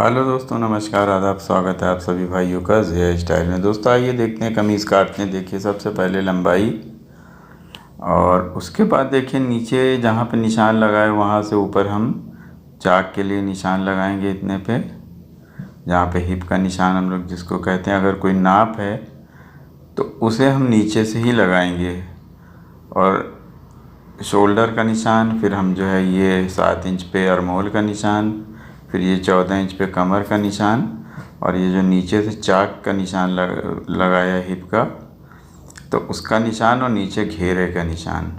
Hello दोस्तों, नमस्कार, आदाब, स्वागत है आप सभी भाइयों का ज़िया स्टाइल में। दोस्तों आइए देखते हैं कमीज़ काटते हैं। देखिए सबसे पहले लंबाई और उसके बाद देखिए नीचे जहाँ पे निशान लगाए वहाँ से ऊपर हम चाक के लिए निशान लगाएंगे इतने पे, जहाँ पे हिप का निशान हम लोग जिसको कहते हैं। अगर कोई नाप है तो उसे हम नीचे से ही लगाएंगे। और शोल्डर का निशान, फिर हम जो है ये 7 इंच पे अरमोल का निशान, फिर ये 14 इंच पे कमर का निशान, और ये जो नीचे से चाक का निशान लगाया हिप का, तो उसका निशान, और नीचे घेरे का निशान।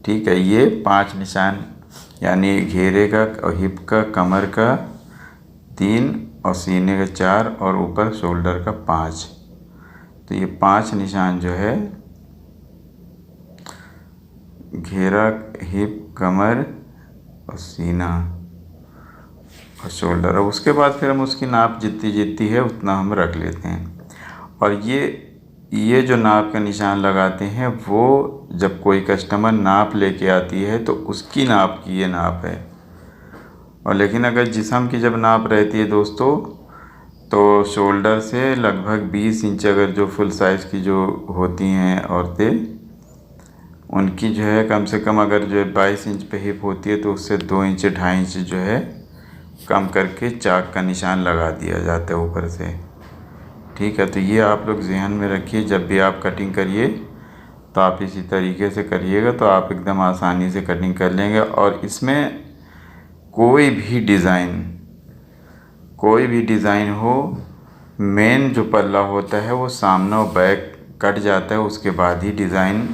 ठीक है, ये 5 निशान, यानी घेरे का और हिप का, कमर का 3 और सीने का 4 और ऊपर शोल्डर का 5। तो ये 5 निशान जो है घेरा, हिप, कमर और सीना और शोल्डर। और उसके बाद फिर हम उसकी नाप जितनी जितनी है उतना हम रख लेते हैं। और ये जो नाप का निशान लगाते हैं वो जब कोई कस्टमर नाप लेके आती है तो उसकी नाप की ये नाप है। और लेकिन अगर जिस्म की जब नाप रहती है दोस्तों, तो शोल्डर से लगभग 20 इंच, अगर जो फुल साइज़ की जो होती हैं औरतें, उनकी जो है कम से कम, अगर जो है 22 इंच पे हिप होती है तो उससे 2 इंच 2.5 इंच जो है कम करके चाक का निशान लगा दिया जाता है ऊपर से। ठीक है, तो ये आप लोग ज़हन में रखिए। जब भी आप कटिंग करिए तो आप इसी तरीके से करिएगा, तो आप एकदम आसानी से कटिंग कर लेंगे। और इसमें कोई भी डिज़ाइन हो, मेन जो पल्ला होता है वो सामने और बैक कट जाता है, उसके बाद ही डिज़ाइन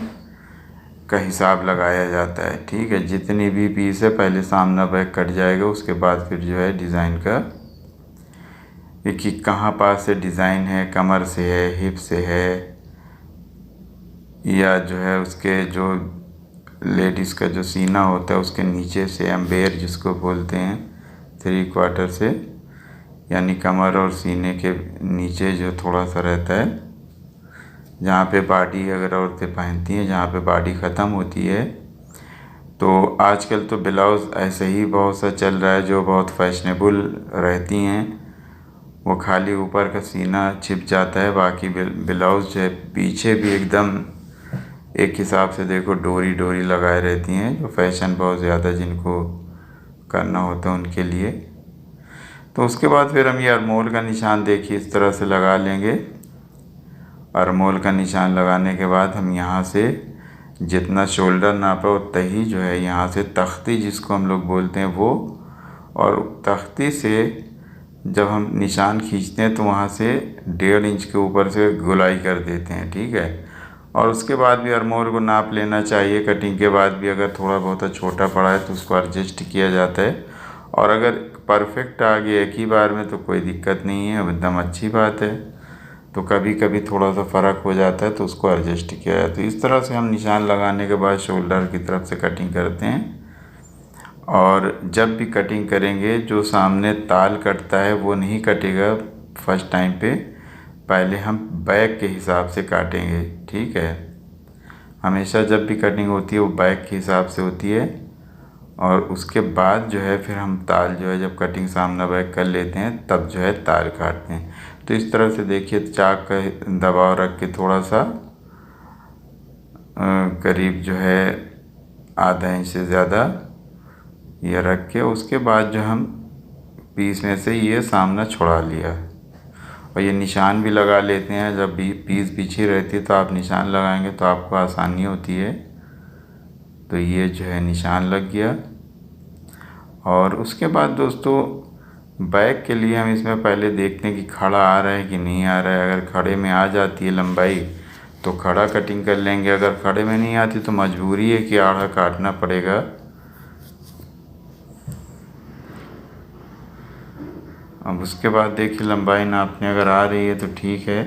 का हिसाब लगाया जाता है। ठीक है, जितनी भी पीस है पहले सामना बैक कट जाएगा, उसके बाद फिर जो है डिज़ाइन का कि कहाँ पास से डिज़ाइन है, कमर से है, हिप से है, या जो है उसके जो लेडीज़ का जो सीना होता है उसके नीचे से, एम्बेयर जिसको बोलते हैं, 3/4 से, यानी कमर और सीने के नीचे जो थोड़ा सा रहता है, जहाँ पे बॉडी अगर औरतें पहनती हैं, जहाँ पे बॉडी ख़त्म होती है। तो आजकल तो ब्लाउज़ ऐसे ही बहुत सा चल रहा है जो बहुत फैशनेबल रहती हैं। वो खाली ऊपर का सीना छिप जाता है, बाकी ब्लाउज़ जो है पीछे भी एकदम एक हिसाब से देखो डोरी डोरी लगाए रहती हैं, जो फैशन बहुत ज़्यादा जिनको करना होता है उनके लिए। तो उसके बाद फिर हम ये अरमोल का निशान देखिए इस तरह से लगा लेंगे। अरमोल का निशान लगाने के बाद हम यहाँ से जितना शोल्डर नापा उतना ही जो है यहाँ से तख्ती जिसको हम लोग बोलते हैं वो, और तख्ती से जब हम निशान खींचते हैं तो वहाँ से 1.5 इंच के ऊपर से गोलाई कर देते हैं। ठीक है, और उसके बाद भी अरमोल को नाप लेना चाहिए। कटिंग के बाद भी अगर थोड़ा बहुत छोटा पड़ा है तो उसको एडजस्ट किया जाता है। और अगर परफेक्ट आ गया एक ही बार में तो कोई दिक्कत नहीं है, एकदम अच्छी बात है। तो कभी कभी थोड़ा सा फ़र्क हो जाता है तो उसको एडजस्ट किया जाए। तो इस तरह से हम निशान लगाने के बाद शोल्डर की तरफ से कटिंग करते हैं। और जब भी कटिंग करेंगे, जो सामने ताल कटता है वो नहीं कटेगा फर्स्ट टाइम पे, पहले हम बैक के हिसाब से काटेंगे। ठीक है, हमेशा जब भी कटिंग होती है वो बैक के हिसाब से होती है। और उसके बाद जो है फिर हम ताल जो है जब कटिंग सामना बैक कर लेते हैं तब जो है ताल काटते हैं। तो इस तरह से देखिए चाक का दबाव रख के थोड़ा सा करीब जो है आधा इंच से ज़्यादा ये रख के, उसके बाद जो हम पीस में से ये सामना छुड़ा लिया। और ये निशान भी लगा लेते हैं। जब भी पीस पीछे रहती है तो आप निशान लगाएंगे तो आपको आसानी होती है। तो ये जो है निशान लग गया। और उसके बाद दोस्तों बैक के लिए हम इसमें पहले देखते हैं कि खड़ा आ रहा है कि नहीं आ रहा है। अगर खड़े में आ जाती है लंबाई तो खड़ा कटिंग कर लेंगे, अगर खड़े में नहीं आती तो मजबूरी है कि आड़ा काटना पड़ेगा। अब उसके बाद देखिए लंबाई नापने अगर आ रही है तो ठीक है,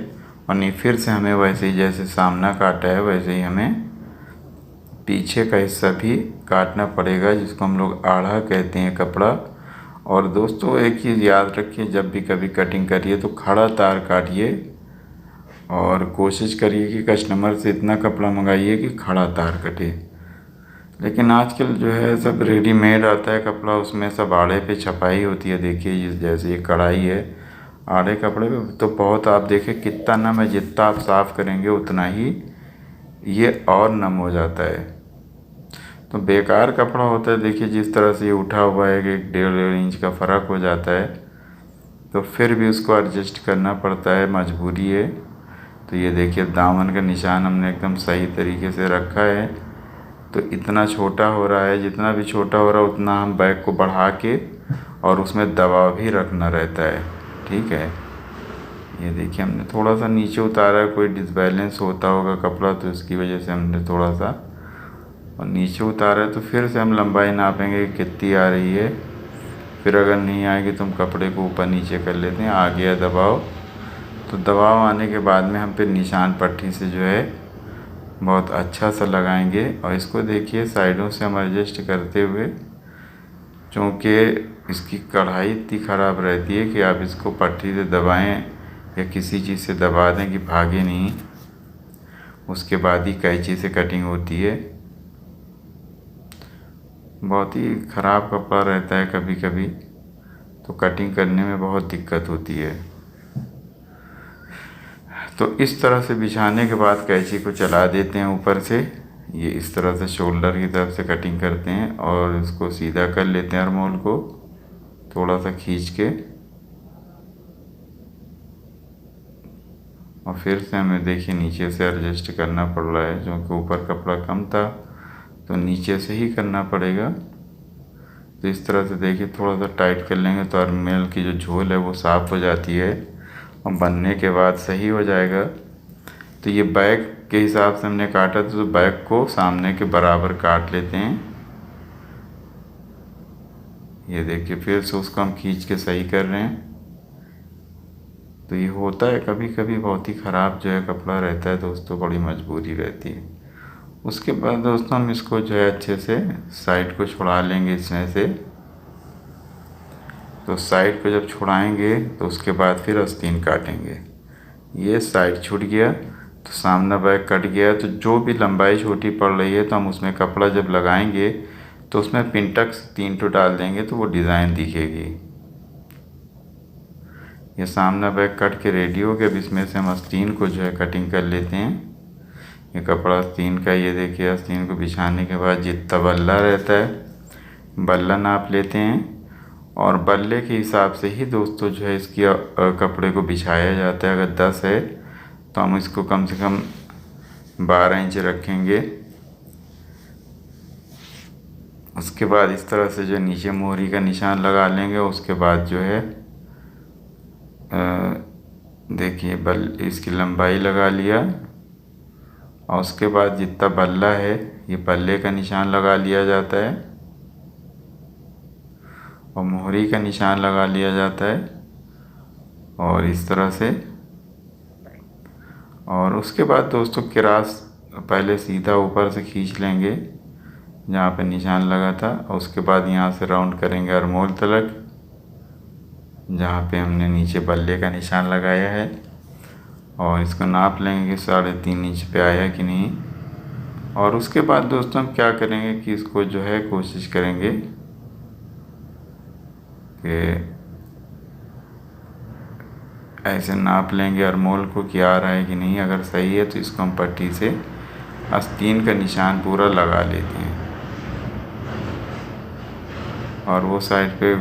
और नहीं फिर से हमें वैसे ही जैसे सामना काटा है वैसे ही हमें पीछे का हिस्सा भी काटना पड़ेगा, जिसको हम लोग आड़ा कहते हैं कपड़ा। और दोस्तों एक चीज़ याद रखिए, जब भी कभी कटिंग करिए तो खड़ा तार काटिए, और कोशिश करिए कि कस्टमर से इतना कपड़ा मंगाइए कि खड़ा तार कटे। लेकिन आजकल जो है सब रेडीमेड आता है कपड़ा, उसमें सब आड़े पे छपाई होती है। देखिए जैसे ये कढ़ाई है, आड़े कपड़े पे तो बहुत, आप देखिए कितना नम है, जितना आप साफ़ करेंगे उतना ही ये और नम हो जाता है। तो बेकार कपड़ा होता है। देखिए जिस तरह से ये उठा हुआ है कि 1.5 इंच का फ़र्क हो जाता है, तो फिर भी उसको एडजस्ट करना पड़ता है, मजबूरी है। तो ये देखिए दामन का निशान हमने एकदम सही तरीके से रखा है। तो इतना छोटा हो रहा है, जितना भी छोटा हो रहा है उतना हम बैग को बढ़ा के और उसमें दबाव भी रखना रहता है। ठीक है, ये देखिए हमने थोड़ा सा नीचे उतारा है, कोई डिसबैलेंस होता होगा कपड़ा तो इसकी वजह से हमने थोड़ा सा और नीचे उतारा है। तो फिर से हम लंबाई नापेंगे कि कितनी आ रही है। फिर अगर नहीं आएगी तो हम कपड़े को ऊपर नीचे कर लेते हैं। आ गया दबाव, तो दबाव आने के बाद में हम फिर निशान पट्टी से जो है बहुत अच्छा सा लगाएंगे। और इसको देखिए साइडों से हम एडजस्ट करते हुए, क्योंकि इसकी कढ़ाई इतनी ख़राब रहती है कि आप इसको पट्टी से दबाएं या किसी चीज़ से दबा दें कि भागे नहीं, उसके बाद ही कैंची से कटिंग होती है। बहुत ही ख़राब कपड़ा रहता है कभी कभी, तो कटिंग करने में बहुत दिक्कत होती है। तो इस तरह से बिछाने के बाद कैंची को चला देते हैं ऊपर से। ये इस तरह से शोल्डर की तरफ से कटिंग करते हैं और इसको सीधा कर लेते हैं आर्महोल को थोड़ा सा खींच के। और फिर से हमें देखिए नीचे से एडजस्ट करना पड़ रहा है, क्योंकि ऊपर कपड़ा कम था तो नीचे से ही करना पड़ेगा। तो इस तरह से देखिए थोड़ा सा टाइट कर लेंगे तो आर्महोल की जो झोल है वो साफ़ हो जाती है और बनने के बाद सही हो जाएगा। तो ये बैक के हिसाब से हमने काटा था, तो बैक को सामने के बराबर काट लेते हैं। ये देखिए फिर से उसको हम खींच के सही कर रहे हैं। तो ये होता है कभी कभी, बहुत ही ख़राब जो है कपड़ा रहता है दोस्तों, बड़ी मजबूरी रहती है। उसके बाद दोस्तों हम इसको जो है अच्छे से साइड को छुड़ा लेंगे इसमें से। तो साइड को जब छुड़ाएंगे तो उसके बाद फिर आस्तीन काटेंगे। ये साइड छूट गया तो सामने बैक कट गया। तो जो भी लंबाई छोटी पड़ रही है तो हम उसमें कपड़ा जब लगाएंगे तो उसमें पिंटक्स 3 ठो डाल देंगे तो वो डिज़ाइन दिखेगी। ये सामने बैक कट के रेडी हो गया। अब इसमें से हम आस्तीन को जो है कटिंग कर लेते हैं। ये कपड़ा आस्तीन का, ये देखिए आस्तीन को बिछाने के बाद जितना बल्ला रहता है बल्ला नाप लेते हैं और बल्ले के हिसाब से ही दोस्तों जो है इसकी कपड़े को बिछाया जाता है। अगर 10 है तो हम इसको कम से कम 12 इंच रखेंगे। उसके बाद इस तरह से जो नीचे मोहरी का निशान लगा लेंगे। उसके बाद जो है देखिए इसकी लंबाई लगा लिया और उसके बाद जितना बल्ला है ये बल्ले का निशान लगा लिया जाता है और मोहरी का निशान लगा लिया जाता है और इस तरह से। और उसके बाद दोस्तों किरास पहले सीधा ऊपर से खींच लेंगे जहाँ पे निशान लगा था और उसके बाद यहाँ से राउंड करेंगे आर्महोल तलक, जहाँ पे हमने नीचे बल्ले का निशान लगाया है। और इसको नाप लेंगे कि 3.5 इंच पे आया कि नहीं। और उसके बाद दोस्तों हम क्या करेंगे कि इसको जो है कोशिश करेंगे कि ऐसे नाप लेंगे आर्महोल को कि आ रहा है कि नहीं। अगर सही है तो इसको हम पट्टी से आस्तीन का निशान पूरा लगा लेते हैं। और वो साइड पे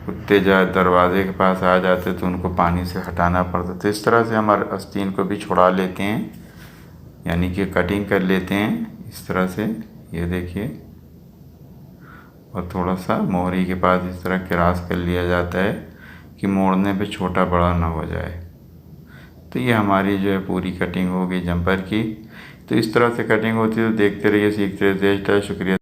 कुत्ते दरवाजे के पास आ जाते तो उनको पानी से हटाना पड़ता। तो इस तरह से हम आस्तीन को भी छुड़ा लेते हैं, यानी कि कटिंग कर लेते हैं इस तरह से। ये देखिए, और थोड़ा सा मोहरी के पास इस तरह क्रॉस कर लिया जाता है कि मोड़ने पे छोटा बड़ा ना हो जाए। तो ये हमारी जो है पूरी कटिंग हो गई जंपर की। तो इस तरह से कटिंग होती है। तो देखते रहिए, सीखते रहिए। शुक्रिया।